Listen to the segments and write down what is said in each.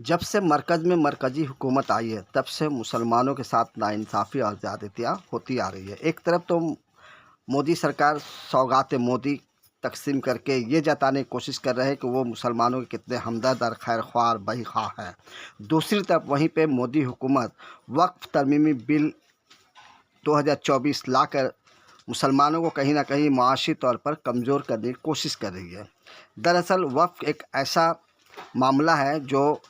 जब से मरकज़ में मरकज़ी हुकूमत आई है तब से मुसलमानों के साथ नाइंसाफ़ी और ज़्यादतियाँ होती आ रही है। एक तरफ तो मोदी सरकार सौगात मोदी तकसीम करके ये जताने की कोशिश कर रहे हैं कि वो मुसलमानों के कितने हमदर्द और खैर ख्वाह और बही ख्वाह हैं। दूसरी तरफ वहीं पे मोदी हुकूमत वक्फ तरमीमी बिल 2024 लाकर मुसलमानों को कहीं ना कहीं माशी तौर पर कमज़ोर करने की कोशिश कर रही है। दरअसल वक्फ एक ऐसा मामला है जो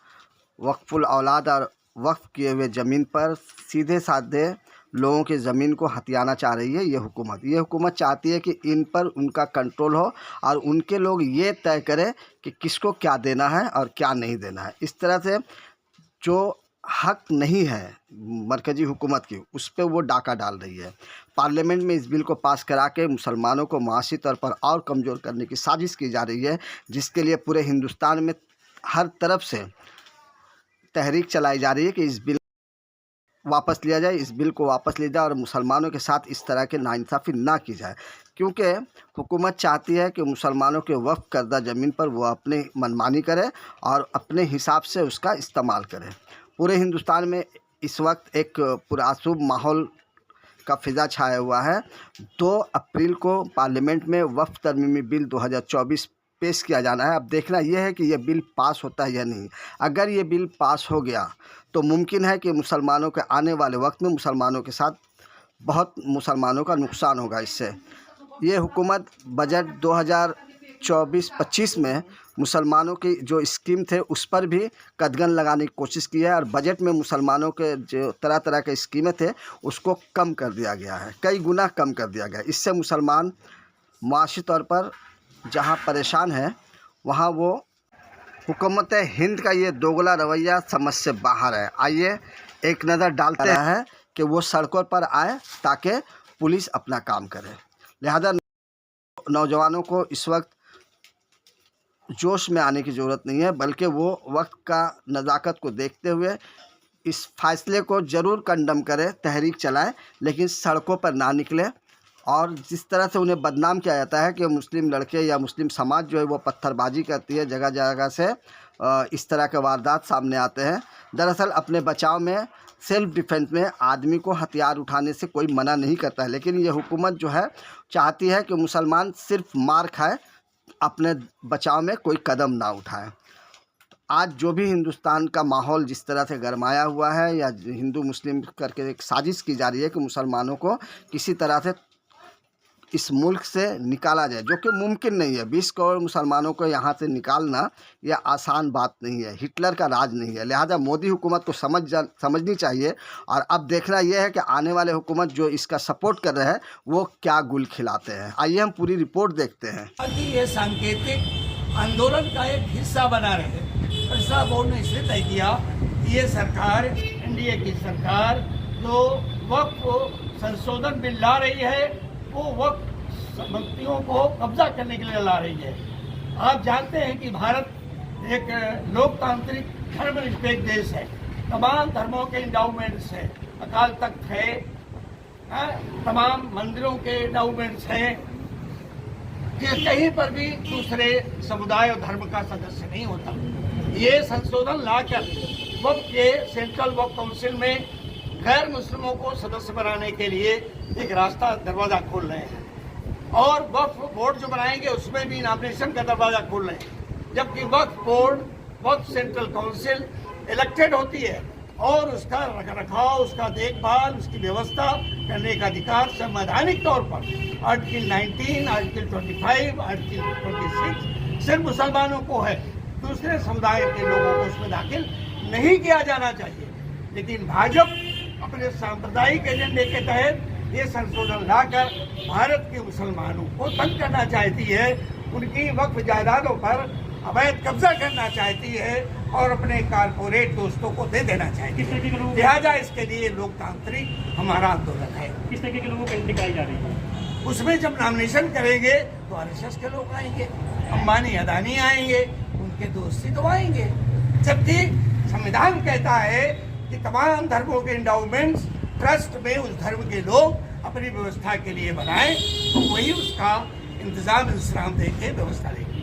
वक्फुल औलाद और वक्फ किए हुए ज़मीन पर सीधे साधे लोगों की ज़मीन को हथियाना चाह रही है ये हुकूमत चाहती है कि इन पर उनका कंट्रोल हो और उनके लोग ये तय करें कि किसको क्या देना है और क्या नहीं देना है। इस तरह से जो हक नहीं है मरकज़ी हुकूमत की उस पर वो डाका डाल रही है। पार्लियामेंट में इस बिल को पास करा के मुसलमानों को माशी तौर पर और कमज़ोर करने की साजिश की जा रही है, जिसके लिए पूरे हिंदुस्तान में हर तरफ से तहरीक चलाई जा रही है कि इस बिल वापस लिया जाए, इस बिल को वापस लिया जाए और मुसलमानों के साथ इस तरह की नाइंसाफ़ी ना की जाए। क्योंकि हुकूमत चाहती है कि मुसलमानों के वक्फ करदा ज़मीन पर वो अपनी मनमानी करे और अपने हिसाब से उसका इस्तेमाल करे। पूरे हिंदुस्तान में इस वक्त एक पुरअसुब माहौल का फ़िज़ा छाया हुआ है। 2 अप्रैल को पार्लियामेंट में वक्फ तरमीमी बिल 2024 पेश किया जाना है। अब देखना यह है कि यह बिल पास होता है या नहीं। अगर ये बिल पास हो गया तो मुमकिन है कि मुसलमानों के आने वाले वक्त में मुसलमानों के साथ बहुत मुसलमानों का नुकसान होगा। इससे ये हुकूमत बजट 2024-25 में मुसलमानों की जो स्कीम थे उस पर भी कदगन लगाने की कोशिश की है और बजट में मुसलमानों के जो तरह तरह के स्कीमें थे उसको कम कर दिया गया है, कई गुना कम कर दिया गया। इससे मुसलमान माशी तौर पर जहां परेशान है वहां वो हुकूमत हिंद का ये दोगला रवैया समझ से बाहर है। आइए एक नज़र डालते हैं कि वो सड़कों पर आए ताकि पुलिस अपना काम करे। लिहाजा नौजवानों को इस वक्त जोश में आने की ज़रूरत नहीं है, बल्कि वो वक्त का नज़ाकत को देखते हुए इस फैसले को ज़रूर कंडम करें, तहरीक चलाएं, लेकिन सड़कों पर ना निकले। और जिस तरह से उन्हें बदनाम किया जाता है कि मुस्लिम लड़के या मुस्लिम समाज जो है वो पत्थरबाजी करती है, जगह जगह से इस तरह के वारदात सामने आते हैं। दरअसल अपने बचाव में, सेल्फ़ डिफेंस में आदमी को हथियार उठाने से कोई मना नहीं करता है, लेकिन ये हुकूमत जो है चाहती है कि मुसलमान सिर्फ मार खाए, अपने बचाव में कोई कदम ना उठाए। आज जो भी हिंदुस्तान का माहौल जिस तरह से गरमाया हुआ है या हिंदू मुस्लिम करके एक साजिश की जा रही है कि मुसलमानों को किसी तरह से इस मुल्क से निकाला जाए, जो कि मुमकिन नहीं है। 20 करोड़ मुसलमानों को यहाँ से निकालना यह आसान बात नहीं है, हिटलर का राज नहीं है। लिहाजा मोदी हुकूमत को समझनी चाहिए और अब देखना यह है कि आने वाले हुकूमत जो इसका सपोर्ट कर रहे हैं वो क्या गुल खिलाते हैं। आइए हम पूरी रिपोर्ट देखते हैं। ये सांकेतिक आंदोलन का एक हिस्सा बना रहे। प्रसाद बोर्ड ने इसलिए तय किया कि ये सरकार, एनडीए की सरकार जो वक्फ संशोधन बिल ला रही है वो वक्त संपत्तियों को कब्जा करने के लिए ला रही है। आप जानते हैं कि भारत एक लोकतांत्रिक धर्मनिरपेक्ष देश है, तमाम धर्मों के इंडाउमेंट्स है, अकाल तख्त है, तमाम मंदिरों के इंडाउमेंट्स हैं, कि कहीं पर भी दूसरे समुदाय और धर्म का सदस्य नहीं होता। ये संशोधन लाकर वक्फ के सेंट्रल वक्फ काउंसिल में गैर मुस्लिमों को सदस्य बनाने के लिए एक रास्ता दरवाज़ा खोल रहे हैं और वक्फ बोर्ड जो बनाएंगे उसमें भी नॉमिनेशन का दरवाज़ा खोल रहे हैं। जबकि वक्फ बोर्ड, वक्फ सेंट्रल काउंसिल इलेक्टेड होती है और उसका रखरखाव, उसका देखभाल, उसकी व्यवस्था करने का अधिकार संवैधानिक तौर पर आर्टिकल 19, आर्टिकल 25, आर्टिकल 26 सिर्फ मुसलमानों को है। दूसरे समुदाय के लोगों को उसमें दाखिल नहीं किया जाना चाहिए। लेकिन भाजपा अपने सांप्रदायिक एजेंडे के तहत ये संशोधन लाकर भारत के मुसलमानों को तंग करना चाहती है, उनकी वक्फ जायदादों पर अवैध कब्जा करना चाहती है और अपने कारपोरेट दोस्तों को दे देना चाहती है। लिहाजा इसके लिए लोकतांत्रिक हमारा आंदोलन है। किस तरीके के लोगों को एंट्री कराई जा रही है? उसमें जब नॉमिनेशन करेंगे तो आरएसएस के लोग आएंगे, अंबानी अदानी आएंगे, उनके दोस्ती तो आएंगे। जबकि संविधान कहता है कि तमाम धर्मों के इंडाउमेंट्स ट्रस्ट में उस धर्म के लोग अपनी व्यवस्था के लिए बनाएं, तो वही उसका इंतजाम दे के व्यवस्था लेंगे।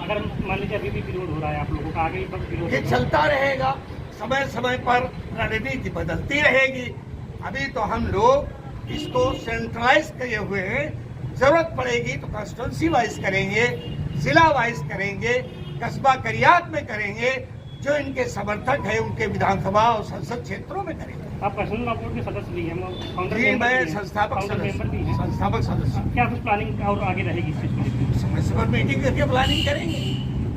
अगर मान लीजिए अभी भी विरोध हो रहा है आप लोगों का, आगे भी विरोध ये होगा? चलता रहेगा, समय समय पर रणनीति बदलती रहेगी। अभी तो हम लोग इसको सेंट्रलाइज किए हुए हैं, जरूरत पड़ेगी तो कॉन्स्टिट्यूंसी वाइज करेंगे, जिला वाइज करेंगे, कस्बा करियात में करेंगे, जो इनके समर्थक है उनके विधानसभा और संसद क्षेत्रों में करेंगे। आप पर्सनल लॉ बोर्ड के सदस्य भी हैं, फाउंडर जी, मेंबर मैं भी हैं, संस्थापक फाउंडर सदस्य मेंबर भी हैं। संस्थापक सदस्य क्या कुछ प्लानिंग और आगे रहेगी इस चीज़ को लेकर? समय समय पर मीटिंग करके प्लानिंग करेंगे।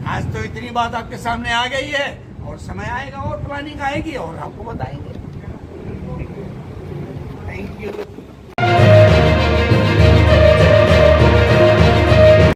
आज तो इतनी बात आपके सामने आ गई है, और समय आएगा और प्लानिंग आएगी और आपको बताएंगे। Thank you.